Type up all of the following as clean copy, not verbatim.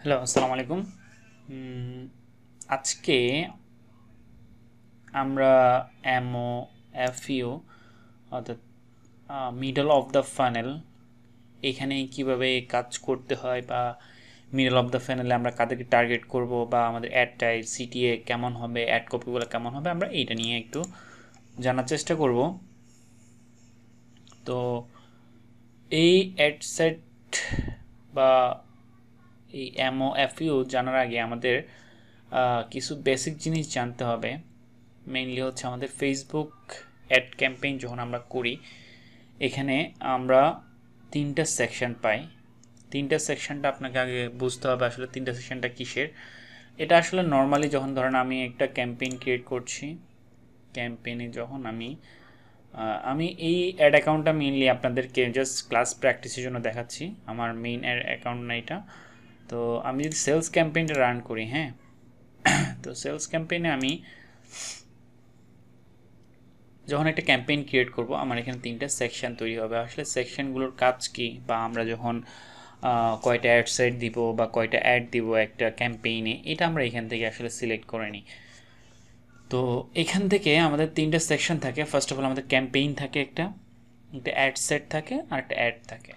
Hello, আসসালামু আলাইকুম। আজকে আমরা এমও এফইউ অর্থাৎ মিডল অফ দ্য ফানেল এখানে কিভাবে কাজ করতে হয় বা মিডল অফ দ্য ফানেলে আমরা কাদেরকে টার্গেট করব বা আমাদের অ্যাড টাইপ সিটিএ কেমন হবে, অ্যাড কপিগুলো কেমন হবে, আমরা এইটা নিয়ে একটু জানার চেষ্টা করব। তো এই অ্যাড সেট বা এই এমও এফইউ জানার আগে আমাদের কিছু বেসিক জিনিস জানতে হবে। মেইনলি হচ্ছে আমাদের ফেসবুক অ্যাড ক্যাম্পেইন যখন আমরা করি, এখানে আমরা তিনটা সেকশন পাই। তিনটা সেকশনটা আপনাকে আগে বুঝতে হবে আসলে তিনটা সেকশনটা কিসের। এটা আসলে নর্মালি যখন ধরেন আমি একটা ক্যাম্পেইন ক্রিয়েট করছি, ক্যাম্পেইনে যখন আমি এই অ্যাড অ্যাকাউন্টটা মেইনলি আপনাদেরকে জাস্ট ক্লাস প্র্যাকটিসের জন্য দেখাচ্ছি, আমার মেইন অ্যাড অ্যাকাউন্ট না এটা। তো আমি যদি সেলস ক্যাম্পেইনটা রান করি, হ্যাঁ, তো সেলস ক্যাম্পেইনে আমি যখন একটা ক্যাম্পেইন ক্রিয়েট করব, আমার এখানে তিনটা সেকশন তৈরি হবে। আসলে সেকশনগুলোর কাজ কি, বা আমরা যখন কয়টা অ্যাড সেট দিব বা কয়টা অ্যাড দিব একটা ক্যাম্পেইনে, এটা আমরা এখান থেকে আসলে সিলেক্ট করে নিই। তো এখান থেকে আমাদের তিনটা সেকশন থাকে। ফার্স্ট অফ অল আমাদের ক্যাম্পেইন থাকে, একটা একটা অ্যাড সেট থাকে আর একটা অ্যাড থাকে।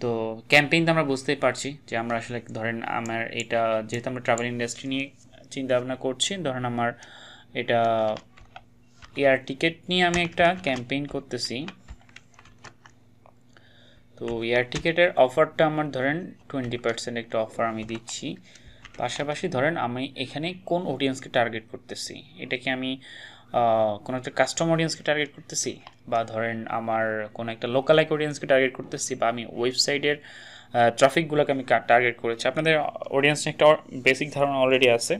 তো ক্যাম্পেইন তো আমরা বুঝতেই পারছি যে আমরা আসলে ধরেন আমার এটা, যেহেতু আমরা ট্রাভেল ইন্ডাস্ট্রি নিয়ে চিন্তা ভাবনা করছি, ধরেন আমার এটা এয়ার টিকিট নিয়ে আমি একটা ক্যাম্পেইন করতেছি। তো এয়ার টিকিটের অফারটা আমার ধরেন 20% একটা অফার আমি দিচ্ছি। পাশাপাশি ধরেন আমি এখানে কোন অডিয়েন্সকে টার্গেট করতেছি, এটা কি আমি কোনো একটা কাস্টম অডিয়েন্সকে টার্গেট করতেছি, বা ধরেন আমার কোনো একটা লোকালাইক অডিয়েন্সকে টার্গেট করতেছি, বা আমি ওয়েবসাইটের ট্রাফিকগুলোকে আমি টার্গেট করেছি। আপনাদের অডিয়েন্স একটা বেসিক ধারণা অলরেডি আছে,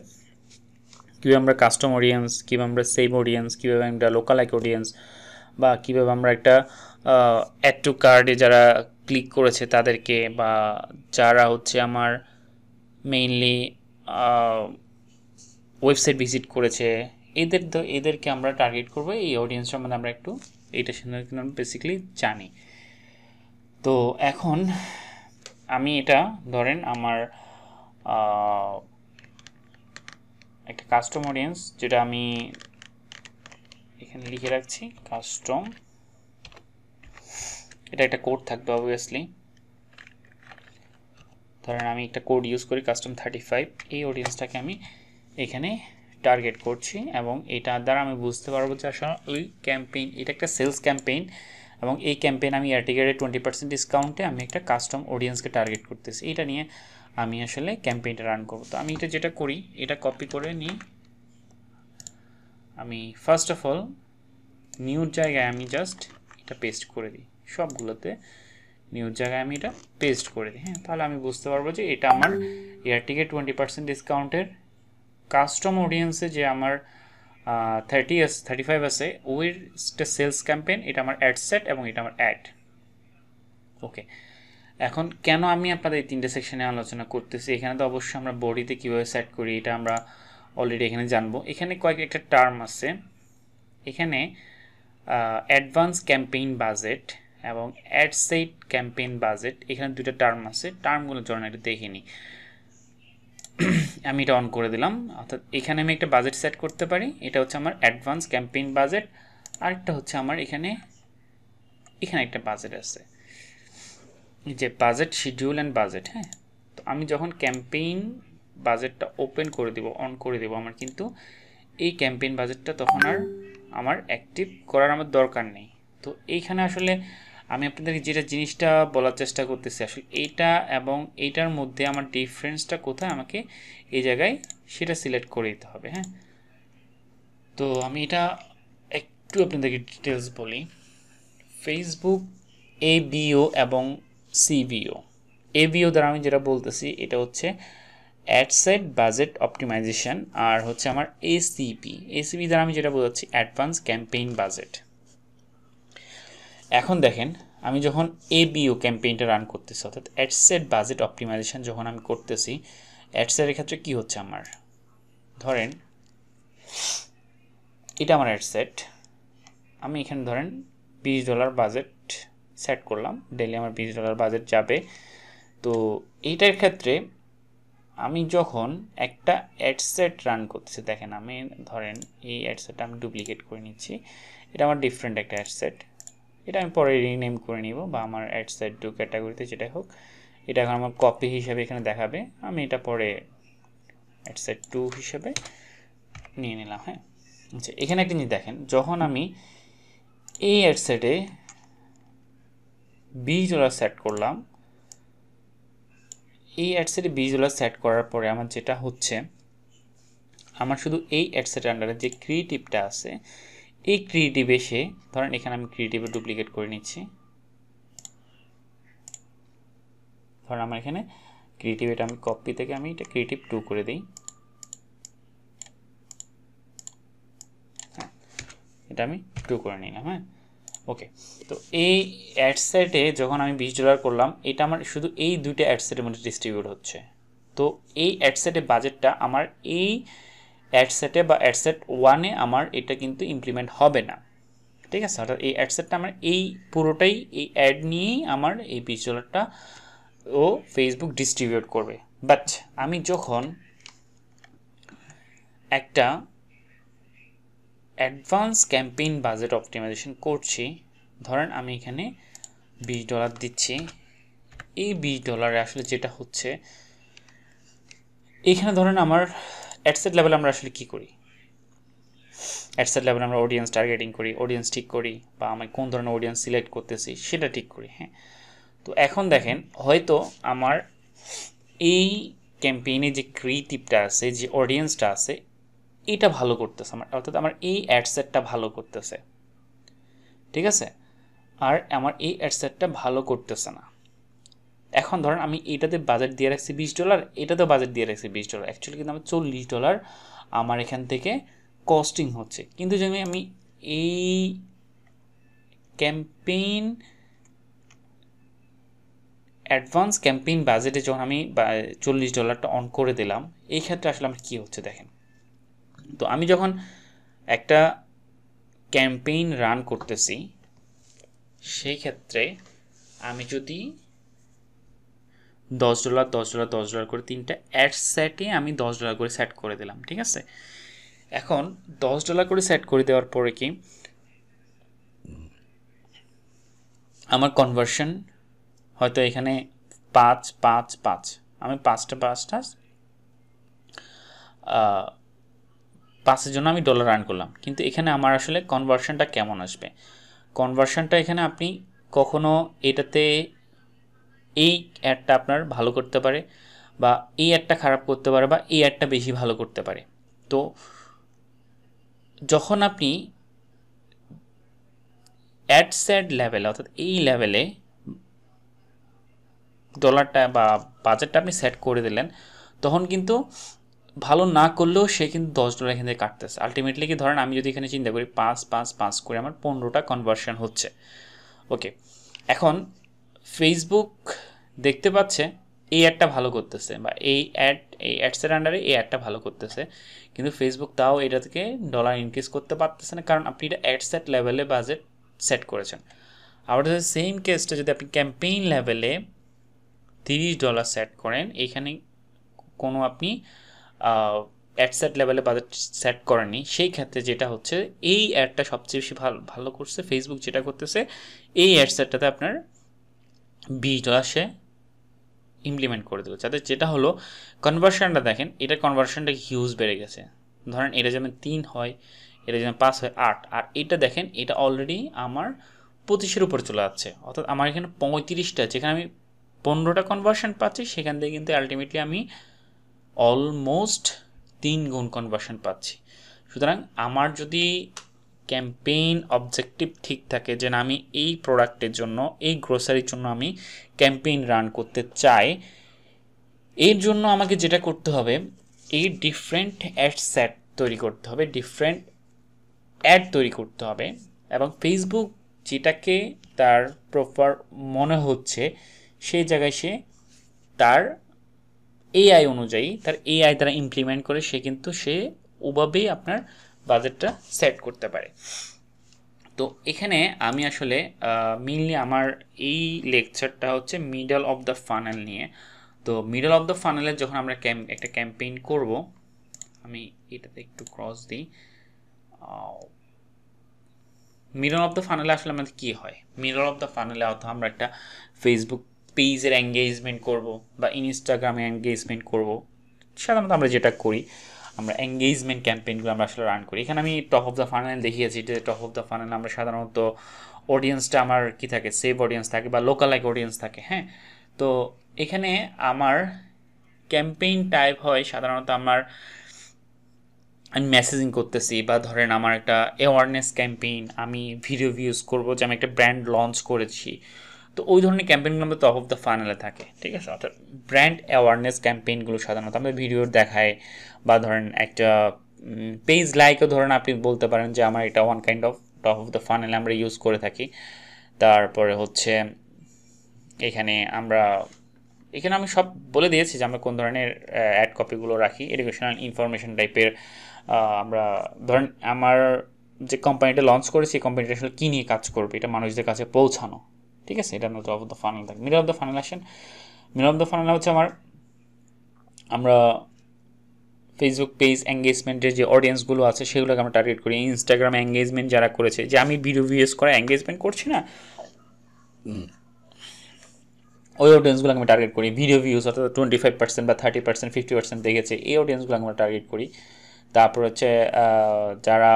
কীভাবে আমরা কাস্টম অডিয়েন্স, কীভাবে আমরা সেভ অডিয়েন্স, কীভাবে আমরা লোকালাইক অডিয়েন্স, বা কীভাবে আমরা একটা অ্যাড টু কার্ডে যারা ক্লিক করেছে তাদেরকে, বা যারা হচ্ছে আমার মেইনলি ওয়েবসাইট ভিজিট করেছে, এদেরকে আমরা টার্গেট করবো। এই অডিয়েন্স সম্বন্ধে আমরা একটু এইটা সম্বন্ধে আমরা বেসিক্যালি জানি। তো এখন আমি এটা ধরেন আমার একটা কাস্টম অডিয়েন্স, যেটা আমি এখানে লিখে রাখছি কাস্টম, এটা একটা কোড থাকবে অবভিয়াসলি। ধরেন আমি একটা কোড ইউজ করি কাস্টম 35, এই অডিয়েন্সটাকে আমি এখানে টার্গেট করছি, এবং এটা দ্বারা আমি বুঝতে পারবো যে আসলে ওই ক্যাম্পেইন এটা একটা সেলস ক্যাম্পেইন, এবং এই ক্যাম্পেইন আমি এয়ারটিকেটের 20% ডিসকাউন্টে আমি একটা কাস্টম অডিয়েন্সকে টার্গেট করতেছি। এটা নিয়ে আমি আসলে ক্যাম্পেইনটা রান করবো। তো আমি এটা যেটা করি, এটা কপি করে নিই। আমি ফার্স্ট অফ অল নিউর জায়গায় আমি জাস্ট এটা পেস্ট করে দিই, সবগুলোতে নিউজ জায়গায় আমি এটা পেস্ট করে দিই। হ্যাঁ, তাহলে আমি বুঝতে পারবো যে এটা আমার এয়ার টিকেট 20% ডিসকাউন্টের কাস্টম অডিয়েন্সে যে আমার 35 আছে, ওইটা সেলস ক্যাম্পেইন, এটা আমার অ্যাড সেট এবং এটা আমার অ্যাড। ওকে, এখন কেন আমি আপনাদের এই তিনটে সেকশনে আলোচনা করতেছি, এখানে তো অবশ্যই আমরা বডিতে কীভাবে সেট করি এটা আমরা অলরেডি এখানে জানবো। এখানে একটা টার্ম আছে, এখানে অ্যাডভান্স ক্যাম্পেইন বাজেট এবং অ্যাড সেট ক্যাম্পেইন বাজেট, এখানে দুটো টার্ম আছে। টার্মগুলো জন্য এটা দেখে নিই। আমি এটা অন করে দিলাম, অর্থাৎ এখানে আমি একটা বাজেট সেট করতে পারি, এটা হচ্ছে আমার অ্যাডভান্স ক্যাম্পেইন বাজেট। আরেকটা হচ্ছে আমার এখানে একটা বাজেট আছে, যে বাজেট শিডিউল অ্যান্ড বাজেট। হ্যাঁ, তো আমি যখন ক্যাম্পেইন বাজেটটা ওপেন করে দিব, অন করে দেব, আমার কিন্তু এই ক্যাম্পেইন বাজেটটা তখন আর আমার অ্যাক্টিভ করার আমার দরকার নেই। তো এইখানে আসলে আমি আপনাদেরকে যেটা জিনিসটা বলার চেষ্টা করতেছি, আসলে এইটা এবং এইটার মধ্যে আমার ডিফারেন্সটা কোথায়, আমাকে এই জায়গায় সেটা সিলেক্ট করে দিতে হবে। হ্যাঁ, তো আমি এটা একটু আপনাদেরকে ডিটেলস বলি। ফেসবুক এবিও এবং সিবিও, এবিও দ্বারা আমি যেটা বলতেছি এটা হচ্ছে অ্যাড সেট বাজেট অপটিমাইজেশন, আর হচ্ছে আমার এসিপি দ্বারা আমি যেটা বোঝাচ্ছি অ্যাডভান্স ক্যাম্পেইন বাজেট। এখন দেখেন, আমি যখন এবিও ক্যাম্পেইনটা রান করতেছি, অর্থাৎ অ্যাড সেট বাজেট অপটিমাইজেশন যখন আমি করতেছি, অ্যাড সেটের ক্ষেত্রে কী হচ্ছে, আমার ধরেন এটা আমার অ্যাড সেট, আমি এখানে ধরেন $20 বাজেট সেট করলাম, ডেইলি আমার $20 বাজেট যাবে। তো এইটার ক্ষেত্রে আমি যখন একটা অ্যাডসেট রান করতেছি, দেখেন আমি ধরেন এই অ্যাডসেটটা আমি ডুপ্লিকেট করে নিচ্ছি, এটা আমার ডিফারেন্ট একটা অ্যাডসেট, এটা আমি পরে রিনেম করে নিব, বা আমার অ্যাডসেট টু ক্যাটাগরিতে যেটাই হোক, এটা এখন আমার কপি হিসেবে এখানে দেখাবে, আমি এটা পরে অ্যাডসেট টু হিসেবে নিয়ে নিলাম। হ্যাঁ, আচ্ছা, এখানে একটা জিনিস দেখেন, যখন আমি এই অ্যাডসেটে $20 সেট করলাম, এই অ্যাডসেটে $20 সেট করার পরে আমার যেটা হচ্ছে, আমার শুধু এই অ্যাডসেটের আন্ডারে যে ক্রিয়েটিভটা আছে, এই ক্রিয়েটিভ এসে ধরেন এখানে আমি ক্রিয়েটিভে ডুপ্লিকেট করে নিচ্ছি, ধরেন আমার এখানে ক্রিয়েটিভ, এটা আমি কপি থেকে আমি এটা ক্রিয়েটিভ 2 করে দিই। হ্যাঁ, এটা আমি 2 করে নিলাম। হ্যাঁ, ওকে। তো এই অ্যাডসেটে যখন আমি $20 করলাম, এটা আমার শুধু এই দুইটা অ্যাডসেটের মধ্যে ডিস্ট্রিবিউট হচ্ছে। তো এই অ্যাডসেটের বাজেটটা আমার এই অ্যাডসেটে বা অ্যাডসেট 1-এ আমার এটা কিন্তু ইমপ্লিমেন্ট হবে না, ঠিক আছে? অর্থাৎ এই অ্যাডসেটটা আমার এই পুরোটাই এই অ্যাড নিয়েই আমার এই $20টা ও ফেসবুক ডিস্ট্রিবিউট করবে। বাট আমি যখন একটা অ্যাডভান্স ক্যাম্পেইন বাজেট অপটিমাইজেশন করছি, ধরেন আমি এখানে $20 দিচ্ছি, এই $20 আসলে যেটা হচ্ছে, এখানে ধরেন আমার অ্যাডসেট লেভেলে আমরা আসলে কি করি, অ্যাডসেট লেভেলে আমরা অডিয়েন্স টার্গেটিং করি, অডিয়েন্স ঠিক করি, বা আমি কোন ধরনের অডিয়েন্স সিলেক্ট করতেছি সেটা ঠিক করি। হ্যাঁ, তো এখন দেখেন হয়তো আমার এই ক্যাম্পেইনে যে ক্রিয়েটিভটা আছে, যে অডিয়েন্সটা আছে, এটা ভালো করতেছে আমার, অর্থাৎ আমার এই অ্যাডসেটটা ভালো করতেছে, ঠিক আছে? আর আমার এই অ্যাডসেটটা ভালো করতেছে না। এখন ধরেন আমি এটাতে বাজেট দিয়ে রাখছি $20, এটাতেও বাজেট দিয়ে রাখছি $20, অ্যাকচুয়ালি কিন্তু আমার $40 আমার এখান থেকে কস্টিং হচ্ছে। কিন্তু যদি আমি এই ক্যাম্পেইন অ্যাডভান্স ক্যাম্পেইন বাজেটে যখন আমি $40টা অন করে দিলাম, এই ক্ষেত্রে আসলে আমার কী হচ্ছে দেখেন। তো আমি যখন একটা ক্যাম্পেইন রান করতেছি, সেই ক্ষেত্রে আমি যদি $10 $10 $10 করে তিনটা অ্যাড সেটে আমি $10 করে সেট করে দিলাম, ঠিক আছে? এখন $10 করে সেট করে দেওয়ার পরে কি আমার কনভার্সন হয়তো এখানে 5 5 5, আমি 5-এর জন্য আমি ডলার আর্ন করলাম, কিন্তু এখানে আমার আসলে কনভার্সনটা কেমন আসবে? কনভার্সনটা এখানে আপনি কখনো এটাতে এই অ্যাডটা আপনার ভালো করতে পারে, বা এই অ্যাডটা খারাপ করতে পারে, বা এই অ্যাডটা বেশি ভালো করতে পারে। তো যখন আপনি অ্যাডসেট লেভেলে, অর্থাৎ এই লেভেলে ডলারটা বা বাজেটটা আপনি সেট করে দিলেন, তখন কিন্তু ভালো না করলেও সে কিন্তু $10 এখান থেকে কাটতেছে। আলটিমেটলি কি, ধরেন আমি যদি এখানে চিন্তা করি 5 5 5 করে আমার 15টা কনভার্সন হচ্ছে। ওকে, এখন ফেসবুক দেখতে পাচ্ছে এই অ্যাডটা ভালো করতেছে, বা এই অ্যাডসের আন্ডারে এই অ্যাডটা ভালো করতেছে, কিন্তু ফেসবুক তাও এটা থেকে ডলার ইনক্রিজ করতে পারতেছে না, কারণ আপনি এটা অ্যাডসেট লেভেলে বাজেট সেট করেছেন। আবার সেম কেসটা যদি আপনি ক্যাম্পেইন লেভেলে $30 সেট করেন, এইখানে কোনো আপনি অ্যাডসেট লেভেলে বাজেট সেট করেননি, সেই ক্ষেত্রে যেটা হচ্ছে, এই অ্যাডটা সবচেয়ে বেশি ভালো করছে, ফেসবুক যেটা করতেছে এই অ্যাডসেটটাতে আপনার $20 সে ইমপ্লিমেন্ট করে দেবে, যাতে যেটা হলো কনভার্সনটা দেখেন, এটা কনভার্সনটা হিউজ বেড়ে গেছে। ধরেন এটা যেমন 3 হয়, এটা যেমন 5 হয় 8, আর এটা দেখেন এটা অলরেডি আমার 25-এর উপর চলে যাচ্ছে, অর্থাৎ আমার এখানে 35টা, যেখানে আমি 15টা কনভার্সন পাচ্ছি, সেখান থেকে কিন্তু আলটিমেটলি আমি অলমোস্ট 3 গুণ কনভার্সন পাচ্ছি। সুতরাং আমার যদি ক্যাম্পেইন অবজেক্টিভ ঠিক থাকে, যে না আমি এই প্রোডাক্টের জন্য, এই গ্রোসারির জন্য আমি ক্যাম্পেইন রান করতে চাই, এর জন্য আমাকে যেটা করতে হবে, এই ডিফারেন্ট অ্যাড সেট তৈরি করতে হবে, ডিফারেন্ট অ্যাড তৈরি করতে হবে, এবং ফেসবুক যেটাকে তার প্রপার মনে হচ্ছে সেই জায়গায় সে তার এআই অনুযায়ী, তার এআই দ্বারা ইমপ্লিমেন্ট করে সে ওভাবেই আপনার বাজেটটা সেট করতে পারে। তো এখানে আমি আসলে মেইনলি আমার এই লেকচারটা হচ্ছে মিডল অফ দ্য ফানেল নিয়ে। তো তো মিডল অফ দ্য ফানেলে যখন আমরা একটা ক্যাম্পেইন করব, আমি এটাতে একটু ক্রস দিই। মিডল অফ দ্য ফানেলে আসলে আমাদের কী হয়, মিডল অফ দ্য ফানেলে অর্থ আমরা একটা ফেসবুক পেজের এঙ্গেজমেন্ট করব বা ইনস্টাগ্রামে এঙ্গেজমেন্ট করব। সাধারণত আমরা যেটা করি, আমরা এঙ্গেজমেন্ট ক্যাম্পেইনগুলো আমরা আসলে রান করি। এখানে আমি টপ অফ দ্য ফানেল দেখিয়েছি, যে টপ অফ দ্য ফানেল আমরা সাধারণত অডিয়েন্সটা আমার কী থাকে, সেভ অডিয়েন্স থাকে বা লোকাল লাইক অডিয়েন্স থাকে। হ্যাঁ, তো এখানে আমার ক্যাম্পেইন টাইপ হয় সাধারণত আমি মেসেজিং করতেছি, বা ধরেন আমার একটা অ্যাওয়ারনেস ক্যাম্পেইন, আমি ভিডিও ভিউজ করবো যে আমি একটা ব্র্যান্ড লঞ্চ করেছি। তো ওই ধরনের ক্যাম্পেইনগুলো আমাদের টপ অফ দ্য ফানেলে থাকে, ঠিক আছে। অর্থাৎ ব্র্যান্ড অ্যাওয়ারনেস ক্যাম্পেইনগুলো সাধারণত আমাদের ভিডিও দেখায়, বা ধরেন একটা পেজ লাইকও ধরেন আপনি বলতে পারেন যে আমার এটা one kind of top of the ফানেলে আমরা ইউজ করে থাকি। তারপরে হচ্ছে এখানে আমি সব বলে দিয়েছি যে আমরা কোন ধরনের অ্যাড কপিগুলো রাখি, এডুকেশনাল ইনফরমেশন টাইপের। আমরা ধরেন আমার যে কোম্পানিটা লঞ্চ করেছি, কোম্পানিটা আসলে কী নিয়ে কাজ করবে, এটা মানুষদের কাছে পৌঁছানো, ঠিক আছে। এটা টপ অফ দ্য ফানেল থাকে। মিডল অফ দ্য ফানেল আসেন, মিডল অফ দ্য ফানেল হচ্ছে আমরা ফেসবুক পেজ এঙ্গেজমেন্টের যে অডিয়েন্সগুলো আছে সেগুলোকে আমরা টার্গেট করি। ইনস্টাগ্রামে এঙ্গেজমেন্ট যারা করেছে, যে আমি ভিডিও ভিউজ করে এঙ্গেজমেন্ট করছি না, ওই অডিয়েন্সগুলো আমি টার্গেট করি। ভিডিও ভিউজ অর্থাৎ 25% বা 30%, 50% দেখেছে, এই অডিয়েন্সগুলো আমরা টার্গেট করি। তারপর হচ্ছে যারা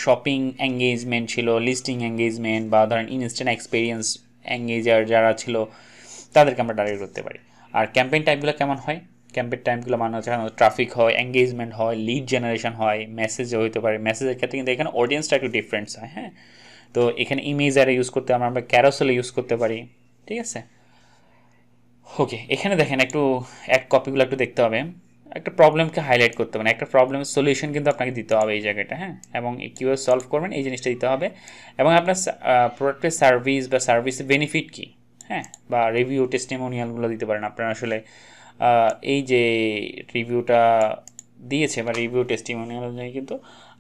শপিং এঙ্গেজমেন্ট ছিল, লিস্টিং এঙ্গেজমেন্ট, বা ধরেন ইনস্ট্যান্ট এক্সপিরিয়েন্স এঙ্গেজার যারা ছিল, তাদেরকে আমরা টার্গেট করতে পারি। আর ক্যাম্পেইন টাইপগুলো কেমন হয়, ক্যাম্পেইন টাইপগুলো মানে হচ্ছে ট্রাফিক হয়, এঙ্গেজমেন্ট হয়, লিড জেনারেশন হয়, মেসেজও হতে পারে। মেসেজের ক্ষেত্রে কিন্তু এখানে অডিয়েন্সটা একটু ডিফারেন্স হয়। হ্যাঁ, তো এখানে ইমেজ আর ইউজ করতে আমরা ক্যারোসেল ইউজ করতে পারি, ঠিক আছে। ওকে, এখানে দেখেন একটু এক কপিগুলো একটু দেখতে হবে, একটা প্রবলেমকে হাইলাইট করতে হবে, একটা প্রবলেমের সলিউশন কিন্তু আপনাকে দিতে হবে এই জায়গাটা। হ্যাঁ, এবং কীভাবে সলভ করবেন এই জিনিসটা দিতে হবে, এবং আপনার প্রোডাক্টের সার্ভিস বা সার্ভিসের বেনিফিট কী, হ্যাঁ, বা রিভিউ টেস্টিমোনিয়ালগুলো দিতে পারেন। আপনারা আসলে এই যে রিভিউটা দিয়েছে বা রিভিউ টেস্টিমোনিয়াল অনুযায়ী কিন্তু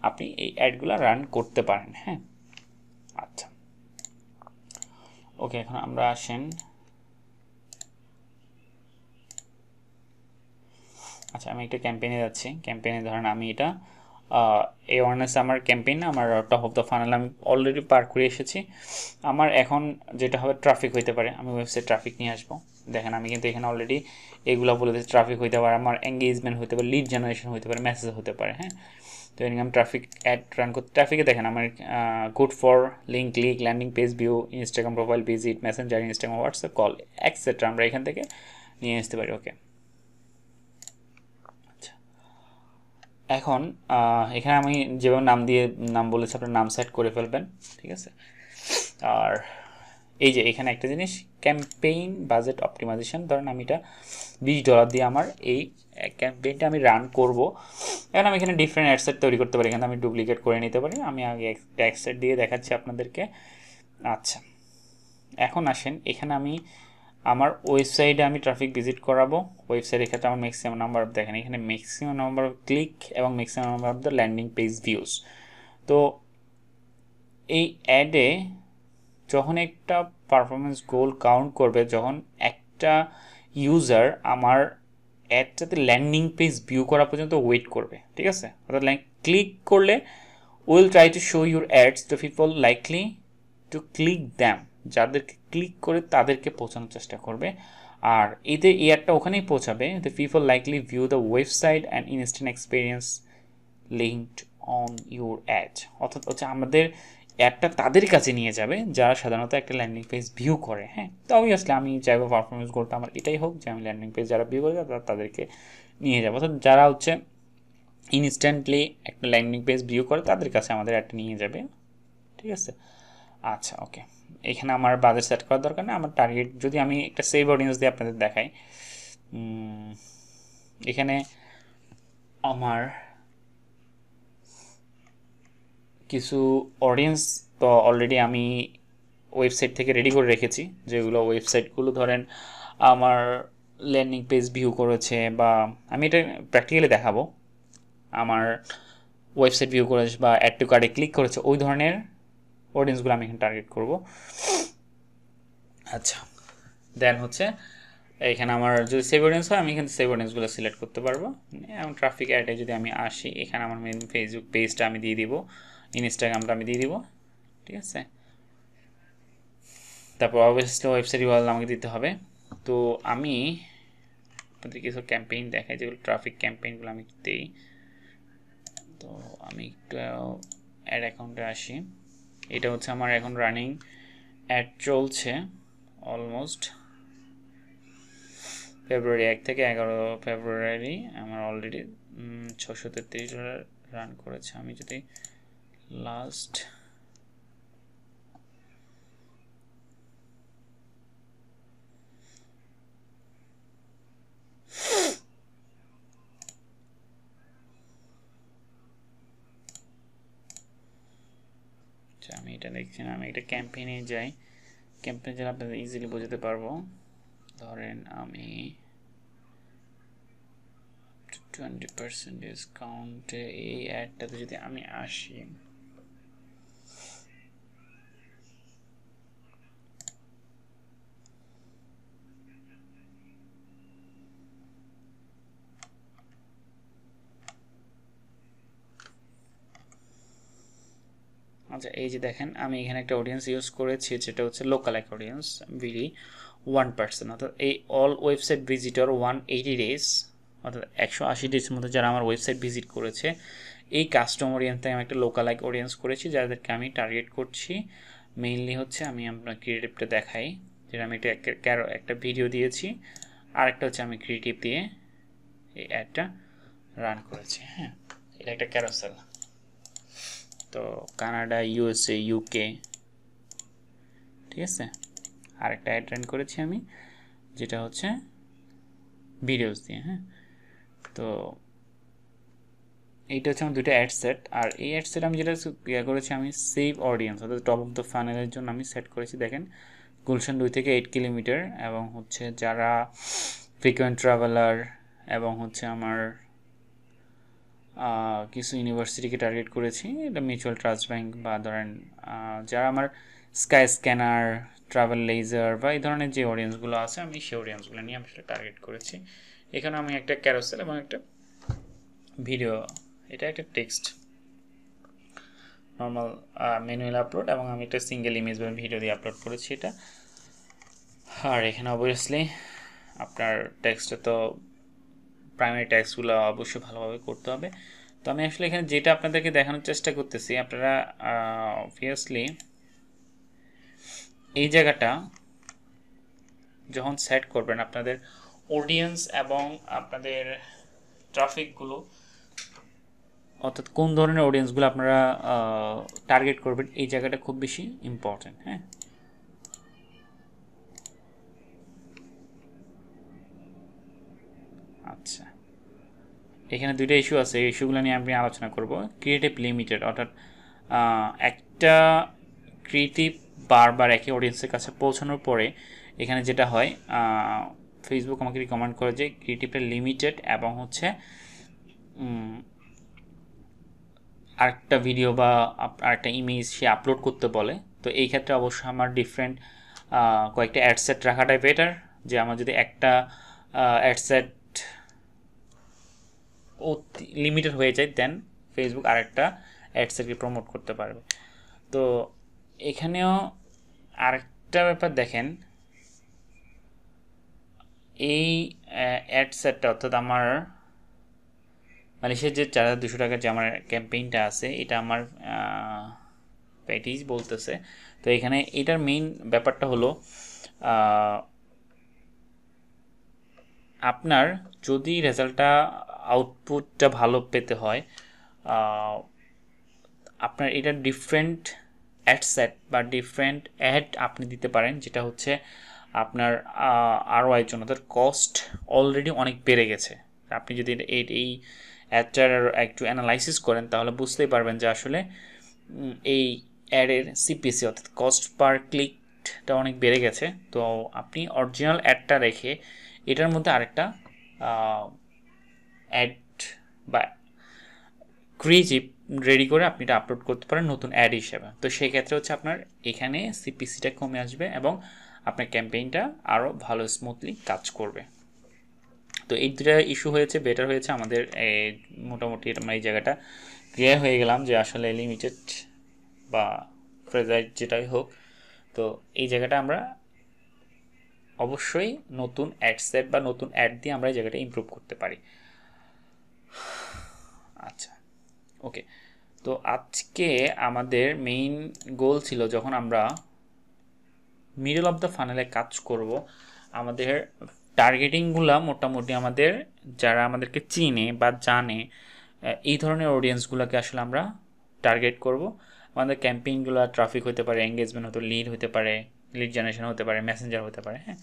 আপনি এই অ্যাডগুলো রান করতে পারেন। হ্যাঁ, আচ্ছা, ওকে, এখন আমরা আসেন। আচ্ছা, আমি একটা ক্যাম্পেইনে যাচ্ছি। ক্যাম্পেইনে ধরেন আমি এটা অ্যাওয়ারনেস আমার ক্যাম্পেইন, আমার টপ অফ দ্য ফানেল আমি অলরেডি পার করে এসেছি। আমার এখন যেটা হবে ট্রাফিক হইতে পারে, আমি ওয়েবসাইট ট্রাফিক নিয়ে আসবো। দেখেন আমি কিন্তু এখানে অলরেডি এগুলো বলে দিচ্ছি, ট্রাফিক হইতে পারে, আমার এঙ্গেজমেন্ট হতে পারে, লিড জেনারেশন হতে পারে, মেসেজ হতে পারে। হ্যাঁ, তো এখানে আমি ট্রাফিক অ্যাড রান করতে, ট্রাফিকে দেখেন আমার good for link, click, landing page view, Instagram profile visit, Messenger, Instagram, WhatsApp, call, etcetera আমরা এখান থেকে নিয়ে আসতে পারি। ওকে, এখন এখানে আমি যেভাবে নাম বলেছি আপনার নাম সেট করে ফেলবেন, ঠিক আছে। আর এই যে এখানে একটা জিনিস, ক্যাম্পেইন বাজেট অপটিমাইজেশন, ধরেন আমি এটা $20 দিয়ে আমার এই ক্যাম্পেইনটা আমি রান করব। এখন আমি এখানে ডিফারেন্ট অ্যাডসেট তৈরি করতে পারি, এখানে আমি ডুপ্লিকেট করে নিতে পারি। আমি আগে একটা অ্যাডসেট দিয়ে দেখাচ্ছি আপনাদেরকে। আচ্ছা, এখন আসেন, এখানে আমি আমার ওয়েবসাইটে আমি ট্রাফিক ভিজিট করাবো। ওয়েবসাইটের ক্ষেত্রে আমার ম্যাক্সিমাম নাম্বার দেখেন, এখানে ম্যাক্সিমাম নাম্বার অফ ক্লিক এবং maximum number of the landing page views. তো এই অ্যাডে যখন একটা পারফরমেন্স গোল কাউন্ট করবে, যখন একটা ইউজার আমার অ্যাডটাতে ল্যান্ডিং পেজ ভিউ করা পর্যন্ত ওয়েট করবে, ঠিক আছে। অর্থাৎ ক্লিক করলে will try to show your ads to people likely to click them, যাদেরকে ক্লিক করে তাদেরকে পৌঁছানোর চেষ্টা করবে। আর এতে এই অ্যাডটা ওখানেই পৌঁছাবে, the people likely view the website and instant experience linked on your add. অর্থাৎ হচ্ছে আমাদের অ্যাডটা তাদের কাছে নিয়ে যাবে যারা সাধারণত একটা ল্যান্ডিং পেজ ভিউ করে। হ্যাঁ, তো অবভিয়াসলি আমি চাইবো পারফরমেন্স গোলটা আমার এটাই হোক, যে আমি ল্যান্ডিং পেজ যারা ভিউ করে তাদেরকে নিয়ে যাবো। অর্থাৎ যারা হচ্ছে ইনস্ট্যান্টলি একটা ল্যান্ডিং পেজ ভিউ করে তাদের কাছে আমাদের অ্যাডটা নিয়ে যাবে, ঠিক আছে। আচ্ছা, ওকে, এখানে আমার বাজেট সেট করার দরকার নেই। আমার টার্গেট যদি আমি একটা সেভ অডিয়েন্স দিয়ে আপনাদের দেখাই, এখানে আমার কিছু অডিয়েন্স তো অলরেডি আমি ওয়েবসাইট থেকে রেডি করে রেখেছি, যেগুলো ওয়েবসাইটগুলো ধরেন আমার ল্যান্ডিং পেজ ভিউ করেছে, বা আমি এটা প্র্যাকটিক্যালি দেখাবো, আমার ওয়েবসাইট ভিউ করেছে বা অ্যাড টু কার্ডে ক্লিক করেছে, ওই ধরনের অডিয়েন্সগুলো আমি এখানে টার্গেট করব। আচ্ছা, দেন হচ্ছে এখানে আমার যদি সেভ অডিয়েন্স হয় আমি এখানে সেভ অডিয়েন্সগুলো সিলেক্ট করতে পারবো। এবং ট্রাফিক অ্যাডে যদি আমি আসি, এখানে আমার মেন ফেসবুক পেজটা আমি দিয়ে দিব, ইনস্টাগ্রামটা আমি দিয়ে দিব, ঠিক আছে। তারপর অবভিয়াসলি ওয়েবসাইট ইউআরএল আমাকে দিতে হবে। তো আমি আপনাদের কিছু ক্যাম্পেইন দেখাই, যেগুলো ট্রাফিক ক্যাম্পেইনগুলো আমি দিই। তো আমি একটু অ্যাড অ্যাকাউন্টে আসি। এটা হচ্ছে আমার এখন রানিং অ্যাড চলছে অলমোস্ট ফেব্রুয়ারি 1 থেকে 11 ফেব্রুয়ারি আমার অলরেডি 633 রান করেছে। আমি যদি লাস্ট আমি এটা দেখছি না, আমি একটা ক্যাম্পেইনে যাই। ক্যাম্পেইন যারা আপনাদের ইজিলি বোঝাতে পারবো। ধরেন আমি 20% ডিসকাউন্টে এই অ্যাডটাতে যদি আমি আসি, আচ্ছা এই যে দেখেন আমি এখানে একটা অডিয়েন্স ইউজ করেছি, যেটা হচ্ছে লোকাল এক অডিয়েন্স ভিডি 1%, অর্থাৎ এই অল ওয়েবসাইট ভিজিটর 180 ডেজ, অর্থাৎ 180 ডেজের মধ্যে যারা আমার ওয়েবসাইট ভিজিট করেছে, এই কাস্টম অডিয়েন্সে আমি একটা লোকাল লাইক অডিয়েন্স করেছি, যাদেরকে আমি টার্গেট করছি। মেইনলি হচ্ছে আমি আপনার ক্রিয়েটিভটা দেখাই, যেটা আমি একটা ভিডিও দিয়েছি, আর একটা হচ্ছে আমি ক্রিয়েটিভ দিয়ে এই অ্যাডটা রান করেছি। হ্যাঁ, এটা একটা ক্যারোসেল। তো কানাডা, ইউএসএ, ইউকে, ঠিক আছে। আরেকটা অ্যাড রান করেছি আমি, যেটা হচ্ছে ভিডিওস দিয়ে। হ্যাঁ, তো এইটা হচ্ছে আমার দুটো অ্যাড সেট। আর এই অ্যাড সেট আমি যেটা করেছি, আমি সেভ অডিয়েন্স অর্থাৎ টপ অফ দ্য ফানেলের জন্য আমি সেট করেছি। দেখেন গুলশান 2 থেকে 8 কিলোমিটার, এবং হচ্ছে যারা ফ্রিকোয়েন্ট ট্রাভেলার, এবং হচ্ছে আমার কিছু ইউনিভার্সিটিকে টার্গেট করেছি, এটা মিউচুয়াল ট্রাস্ট ব্যাংক, বা ধরেন যারা আমার স্কাই স্ক্যানার, ট্রাভেল লেজার বা এই ধরনের যে অডিয়েন্সগুলো আছে, আমি সেই অডিয়েন্সগুলো নিয়ে আমি সেটা টার্গেট করেছি। এখানে আমি একটা ক্যারোসেল এবং একটা ভিডিও, এটা একটা টেক্সট নর্মাল ম্যানুয়াল আপলোড, এবং আমি একটা সিঙ্গেল ইমেজ বা ভিডিও দিয়ে আপলোড করেছি এটা। আর এখানে অবভিয়াসলি আপনার টেক্সটে তো প্রাইমারি ট্যাক্সগুলো অবশ্যই ভালোভাবে করতে হবে। তো আমি আসলে এখানে যেটা আপনাদেরকে দেখানোর চেষ্টা করতেছি, আপনারা অবভিয়াসলি এই জায়গাটা যখন সেট করবেন আপনাদের অডিয়েন্স এবং আপনাদের ট্রাফিকগুলো, অর্থাৎ কোন ধরনের অডিয়েন্সগুলো আপনারা টার্গেট করবেন, এই জায়গাটা খুব বেশি ইম্পর্টেন্ট। হ্যাঁ, আচ্ছা এখানে দুইটা ইস্যু আছে, এই ইস্যুগুলো নিয়ে আমি আলোচনা করব। ক্রিয়েটিভ লিমিটেড, অর্থাৎ একটা ক্রিয়েটিভ বারবার একই অডিয়েন্সের কাছে পৌঁছানোর পরে এখানে যেটা হয়, ফেসবুক আমাকে রিকমেন্ড করে যে ক্রিয়েটিভটা লিমিটেড, এবং হচ্ছে আরেকটা ভিডিও বা আরেকটা ইমেজ সে আপলোড করতে বলে। তো এই ক্ষেত্রে অবশ্যই আমার ডিফারেন্ট কয়েকটা অ্যাডসেট রাখাটাই বেটার, যে আমার যদি একটা অ্যাডসেট লিমিটেড হয়ে যায়, দেন ফেসবুক আরেকটা অ্যাডসেটকে প্রমোট করতে পারবে। তো এখানেও আরেকটা ব্যাপার দেখেন, এই অ্যাডসেটটা অর্থাৎ আমার মালয়েশিয়ার যে 4200 টাকার যে আমার ক্যাম্পেইনটা আছে, এটা আমার প্যাকেজ বলতেছে। তো এখানে এটার মেইন ব্যাপারটা হলো, আপনার যদি রেজাল্টটা আউটপুটটা ভালো পেতে হয়, আপনার এটা ডিফারেন্ট অ্যাডসেট বা ডিফারেন্ট অ্যাড আপনি দিতে পারেন, যেটা হচ্ছে আপনার আরওআই জন্য তার কস্ট অলরেডি অনেক বেড়ে গেছে। আপনি যদি এই অ্যাডটার একটু অ্যানালাইসিস করেন, তাহলে বুঝতেই পারবেন যে আসলে এই অ্যাডের সিপিসি অর্থাৎ কস্ট পার ক্লিকটা অনেক বেড়ে গেছে। তো আপনি অরিজিনাল অ্যাডটা রেখে এটার মধ্যে আরেকটা অ্যাড বা ক্রিয়েটিভ রেডি করে আপনি এটা আপলোড করতে পারেন নতুন অ্যাড হিসেবে। তো সেই ক্ষেত্রে হচ্ছে আপনার এখানে সিপিসিটা কমে আসবে, এবং আপনার ক্যাম্পেইনটা আরও ভালো স্মুথলি কাজ করবে। তো এই দুটা ইস্যু হয়েছে, বেটার হয়েছে আমাদের মোটামুটি আমরা এই জায়গাটা ক্লিয়ার হয়ে গেলাম যে আসলে লিমিটেড বা ফ্রেজাইট যেটাই হোক, তো এই জায়গাটা আমরা অবশ্যই নতুন অ্যাড সেট বা নতুন অ্যাড দিয়ে আমরা এই জায়গাটা ইমপ্রুভ করতে পারি। আচ্ছা, ওকে। তো আজকে আমাদের মেইন গোল ছিল যখন আমরা মিডল অফ দ্য ফানেলে কাজ করব, আমাদের টার্গেটিংগুলো মোটামুটি আমাদের যারা আমাদেরকে চিনে বা জানে এই ধরনের অডিয়েন্সগুলোকে আসলে আমরা টার্গেট করব। আমাদের ক্যাম্পেইনগুলো ট্রাফিক হতে পারে, এঙ্গেজমেন্ট হতে লিড হতে পারে, লিড জেনারেশন হতে পারে, মেসেঞ্জার হতে পারে, হ্যাঁ।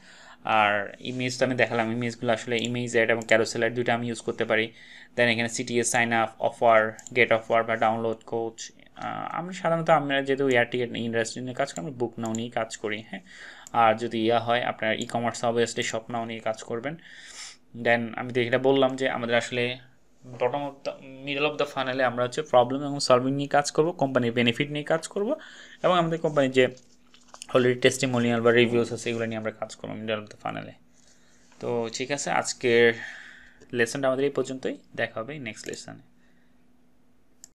আর ইমেজ তো আমি দেখালাম, ইমেজগুলো আসলে ইমেজ অ্যাড এবং ক্যারোসেল অ্যাড দুটো আমি ইউজ করতে পারি। দেন এখানে CTAs, sign up, offer, get offer বা ডাউনলোড কোচ। আমরা সাধারণত আমরা যেহেতু এয়ার টিকেট ইন্ডাস্ট্রি নিয়ে কাজ করি, আমরা বুক নাও নিয়ে কাজ করি, হ্যাঁ। আর যদি ইয়া হয় আপনার ই কমার্স, অবভিয়াসলি শপ নাও নিয়ে কাজ করবেন। দেন আমি তো এটা বললাম যে আমাদের আসলে bottom of the middle of the ফানেলে আমরা হচ্ছে প্রবলেম এবং সলভিং নিয়ে কাজ করব, কোম্পানির বেনিফিট নিয়ে কাজ করব, এবং আমাদের কোম্পানির যে অলরেডি টেস্টিমোনিয়াল বা রিভিউস আছে এগুলো নিয়ে আমরা কাজ করবো মিডল অফ দ্য ফানেলে। তো ঠিক আছে, আজকের লেসনটা আমাদের এই পর্যন্তই, দেখা হবে নেক্সট লেসনে।